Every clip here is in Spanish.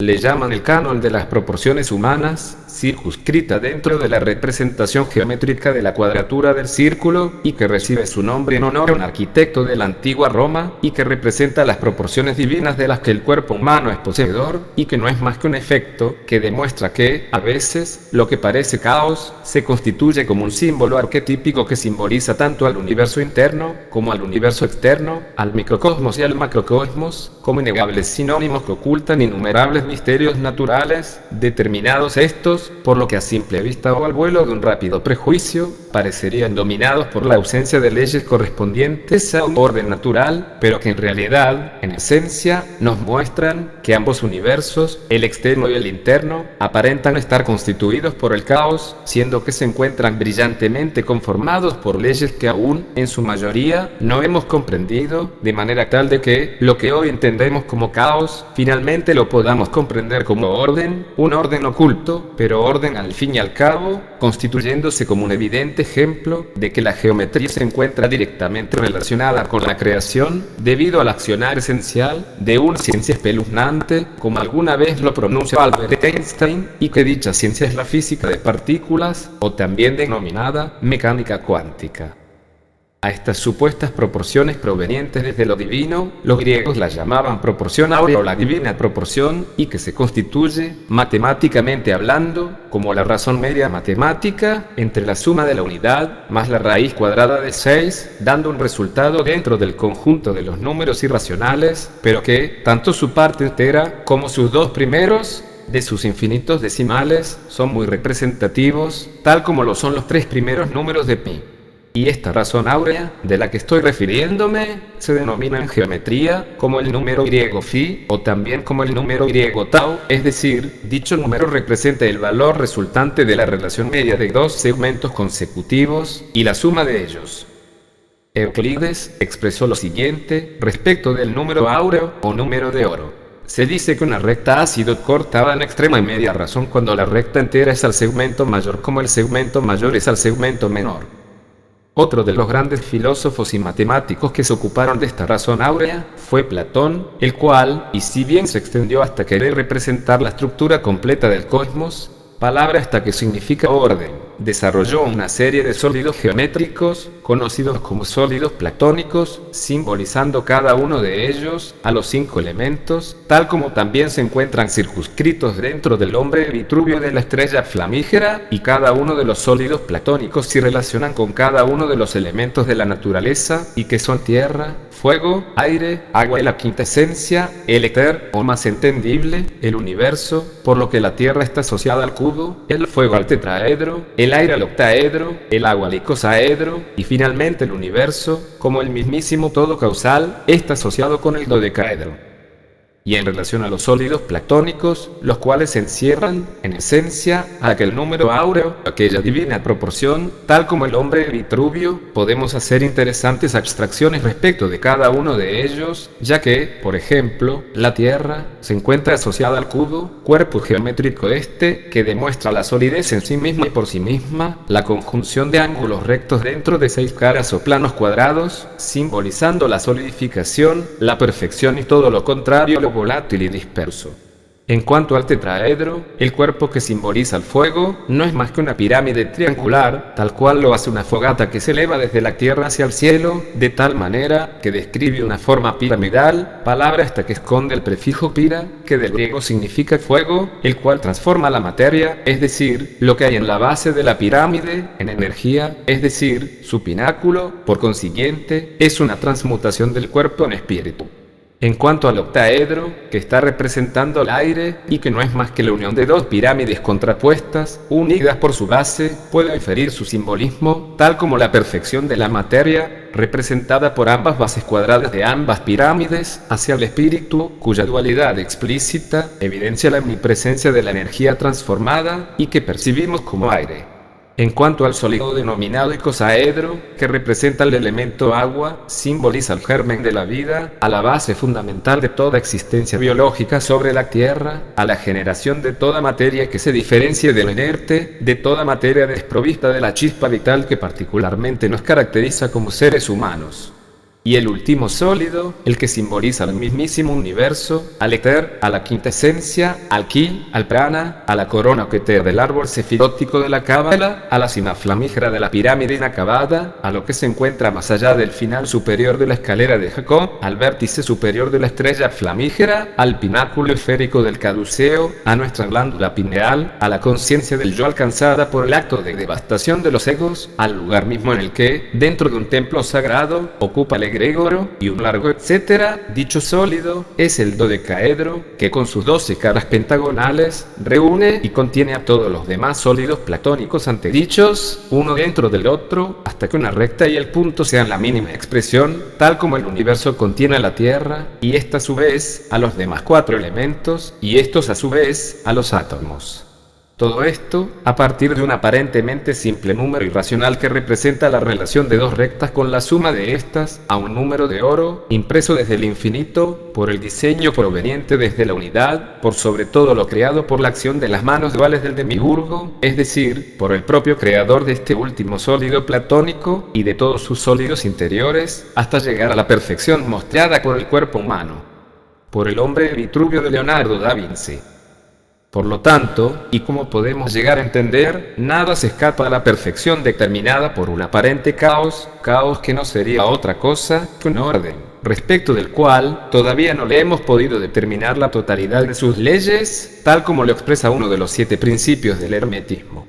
Le llaman el canon de las proporciones humanas, circunscrita dentro de la representación geométrica de la cuadratura del círculo, y que recibe su nombre en honor a un arquitecto de la antigua Roma, y que representa las proporciones divinas de las que el cuerpo humano es poseedor, y que no es más que un efecto que demuestra que, a veces, lo que parece caos, se constituye como un símbolo arquetípico que simboliza tanto al universo interno, como al universo externo, al microcosmos y al macrocosmos, como innegables sinónimos que ocultan innumerables misterios naturales, determinados estos, por lo que a simple vista o al vuelo de un rápido prejuicio, parecerían dominados por la ausencia de leyes correspondientes a un orden natural, pero que en realidad, en esencia, nos muestran que ambos universos, el externo y el interno, aparentan estar constituidos por el caos, siendo que se encuentran brillantemente conformados por leyes que aún, en su mayoría, no hemos comprendido, de manera tal de que, lo que hoy entendemos como caos, finalmente lo podamos comprender como orden, un orden oculto, pero orden al fin y al cabo, constituyéndose como un evidente ejemplo de que la geometría se encuentra directamente relacionada con la creación, debido al accionar esencial de una ciencia espeluznante, como alguna vez lo pronunció Albert Einstein, y que dicha ciencia es la física de partículas, o también denominada mecánica cuántica. A estas supuestas proporciones provenientes desde lo divino, los griegos las llamaban proporción áurea o la divina proporción, y que se constituye, matemáticamente hablando, como la razón media matemática entre la suma de la unidad más la raíz cuadrada de 6, dando un resultado dentro del conjunto de los números irracionales, pero que, tanto su parte entera como sus dos primeros, de sus infinitos decimales, son muy representativos, tal como lo son los tres primeros números de pi. Y esta razón áurea, de la que estoy refiriéndome, se denomina en geometría como el número griego phi, o también como el número griego tau, es decir, dicho número representa el valor resultante de la relación media de dos segmentos consecutivos, y la suma de ellos. Euclides expresó lo siguiente, respecto del número áureo, o número de oro. Se dice que una recta ha sido cortada en extrema y media razón cuando la recta entera es al segmento mayor como el segmento mayor es al segmento menor. Otro de los grandes filósofos y matemáticos que se ocuparon de esta razón áurea fue Platón, el cual, y si bien se extendió hasta querer representar la estructura completa del cosmos, palabra esta que significa orden, desarrolló una serie de sólidos geométricos, conocidos como sólidos platónicos, simbolizando cada uno de ellos a los 5 elementos, tal como también se encuentran circunscritos dentro del hombre Vitruvio de la estrella flamígera, y cada uno de los sólidos platónicos se relacionan con cada uno de los elementos de la naturaleza, y que son tierra, fuego, aire, agua y la quinta esencia, el éter, o más entendible, el universo, por lo que la tierra está asociada al cubo, el fuego al tetraedro, el aire al octaedro, el agua al icosaedro, y finalmente el universo, como el mismísimo todo causal, está asociado con el dodecaedro. Y en relación a los sólidos platónicos, los cuales encierran, en esencia, a aquel número áureo, aquella divina proporción, tal como el hombre Vitruvio, podemos hacer interesantes abstracciones respecto de cada uno de ellos, ya que, por ejemplo, la Tierra se encuentra asociada al cubo, cuerpo geométrico que demuestra la solidez en sí misma y por sí misma, la conjunción de ángulos rectos dentro de 6 caras o planos cuadrados, simbolizando la solidificación, la perfección y todo lo contrario, lo volátil y disperso. En cuanto al tetraedro, el cuerpo que simboliza el fuego no es más que una pirámide triangular, tal cual lo hace una fogata que se eleva desde la tierra hacia el cielo, de tal manera que describe una forma piramidal, palabra esta que esconde el prefijo pira, que del griego significa fuego, el cual transforma la materia, es decir, lo que hay en la base de la pirámide, en energía, es decir, su pináculo, por consiguiente, es una transmutación del cuerpo en espíritu. En cuanto al octaedro, que está representando el aire, y que no es más que la unión de dos pirámides contrapuestas, unidas por su base, puede inferir su simbolismo, tal como la perfección de la materia, representada por ambas bases cuadradas de ambas pirámides, hacia el espíritu, cuya dualidad explícita evidencia la omnipresencia de la energía transformada, y que percibimos como aire. En cuanto al sólido denominado icosaedro, que representa el elemento agua, simboliza el germen de la vida, a la base fundamental de toda existencia biológica sobre la tierra, a la generación de toda materia que se diferencie de lo inerte, de toda materia desprovista de la chispa vital que particularmente nos caracteriza como seres humanos. Y el último sólido, el que simboliza al mismísimo universo, al éter, a la quinta esencia, al ki, al prana, a la corona keter del árbol sefirótico de la cábala, a la cima flamígera de la pirámide inacabada, a lo que se encuentra más allá del final superior de la escalera de Jacob, al vértice superior de la estrella flamígera, al pináculo esférico del caduceo, a nuestra glándula pineal, a la conciencia del yo alcanzada por el acto de devastación de los egos, al lugar mismo en el que, dentro de un templo sagrado, ocupa el egregoro y un largo etcétera. Dicho sólido es el dodecaedro, que con sus 12 caras pentagonales reúne y contiene a todos los demás sólidos platónicos antedichos, uno dentro del otro, hasta que una recta y el punto sean la mínima expresión, tal como el universo contiene a la Tierra, y esta a su vez a los demás 4 elementos, y estos a su vez a los átomos. Todo esto a partir de un aparentemente simple número irracional que representa la relación de dos rectas con la suma de estas a un número de oro, impreso desde el infinito, por el diseño proveniente desde la unidad, por sobre todo lo creado por la acción de las manos duales del demiurgo, es decir, por el propio creador de este último sólido platónico y de todos sus sólidos interiores, hasta llegar a la perfección mostrada por el cuerpo humano, por el hombre Vitruvio de Leonardo da Vinci. Por lo tanto, y como podemos llegar a entender, nada se escapa a la perfección determinada por un aparente caos que no sería otra cosa que un orden, respecto del cual todavía no le hemos podido determinar la totalidad de sus leyes, tal como lo expresa uno de los 7 principios del hermetismo.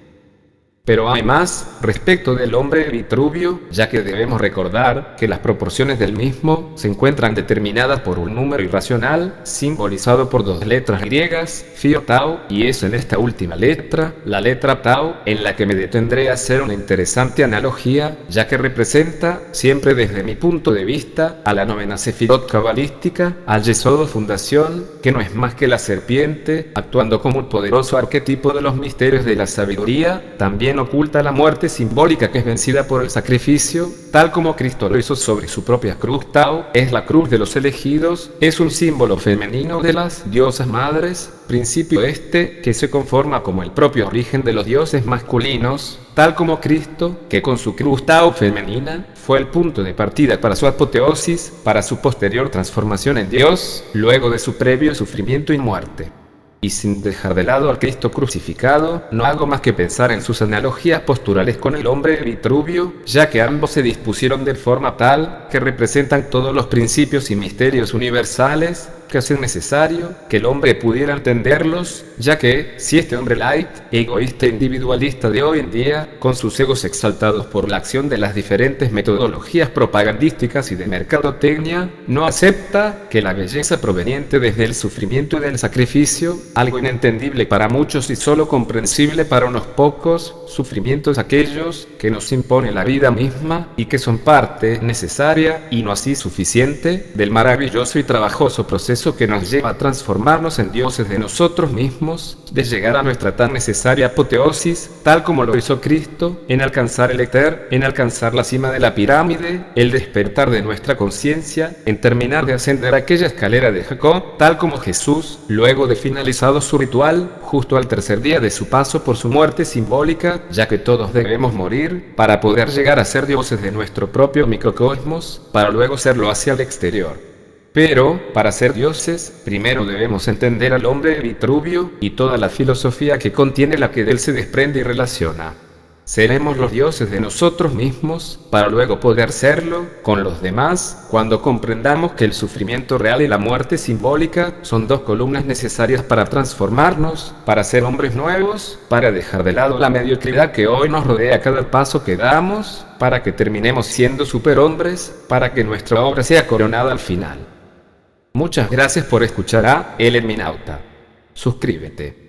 Pero hay más respecto del hombre Vitruvio, ya que debemos recordar que las proporciones del mismo se encuentran determinadas por un número irracional, simbolizado por 2 letras griegas, Phi o Tau, y es en esta última letra, la letra Tau, en la que me detendré a hacer una interesante analogía, ya que representa, siempre desde mi punto de vista, a la novena sefirot cabalística, al Yesod fundación, que no es más que la serpiente, actuando como un poderoso arquetipo de los misterios de la sabiduría, también oculta la muerte simbólica que es vencida por el sacrificio, tal como Cristo lo hizo sobre su propia cruz. Tau es la cruz de los elegidos, es un símbolo femenino de las diosas madres, principio que se conforma como el propio origen de los dioses masculinos, tal como Cristo, que con su cruz Tau femenina fue el punto de partida para su apoteosis, para su posterior transformación en Dios, luego de su previo sufrimiento y muerte. Y sin dejar de lado al Cristo crucificado, no hago más que pensar en sus analogías posturales con el hombre Vitruvio, ya que ambos se dispusieron de forma tal que representan todos los principios y misterios universales que hacen necesario que el hombre pudiera entenderlos, ya que, si este hombre light, egoísta e individualista de hoy en día, con sus egos exaltados por la acción de las diferentes metodologías propagandísticas y de mercadotecnia, no acepta que la belleza proveniente desde el sufrimiento y del sacrificio, algo inentendible para muchos y solo comprensible para unos pocos, sufrimientos aquellos que nos impone la vida misma y que son parte necesaria y no así suficiente del maravilloso y trabajoso proceso que nos lleva a transformarnos en dioses de nosotros mismos, de llegar a nuestra tan necesaria apoteosis, tal como lo hizo Cristo, en alcanzar el éter, en alcanzar la cima de la pirámide, el despertar de nuestra conciencia, en terminar de ascender aquella escalera de Jacob, tal como Jesús, luego de finalizado su ritual, justo al tercer día de su paso por su muerte simbólica, ya que todos debemos morir, para poder llegar a ser dioses de nuestro propio microcosmos, para luego serlo hacia el exterior. Pero, para ser dioses, primero debemos entender al hombre Vitruvio y toda la filosofía que contiene la que de él se desprende y relaciona. Seremos los dioses de nosotros mismos, para luego poder serlo con los demás, cuando comprendamos que el sufrimiento real y la muerte simbólica son 2 columnas necesarias para transformarnos, para ser hombres nuevos, para dejar de lado la mediocridad que hoy nos rodea a cada paso que damos, para que terminemos siendo superhombres, para que nuestra obra sea coronada al final. Muchas gracias por escuchar a El Herminauta. Suscríbete.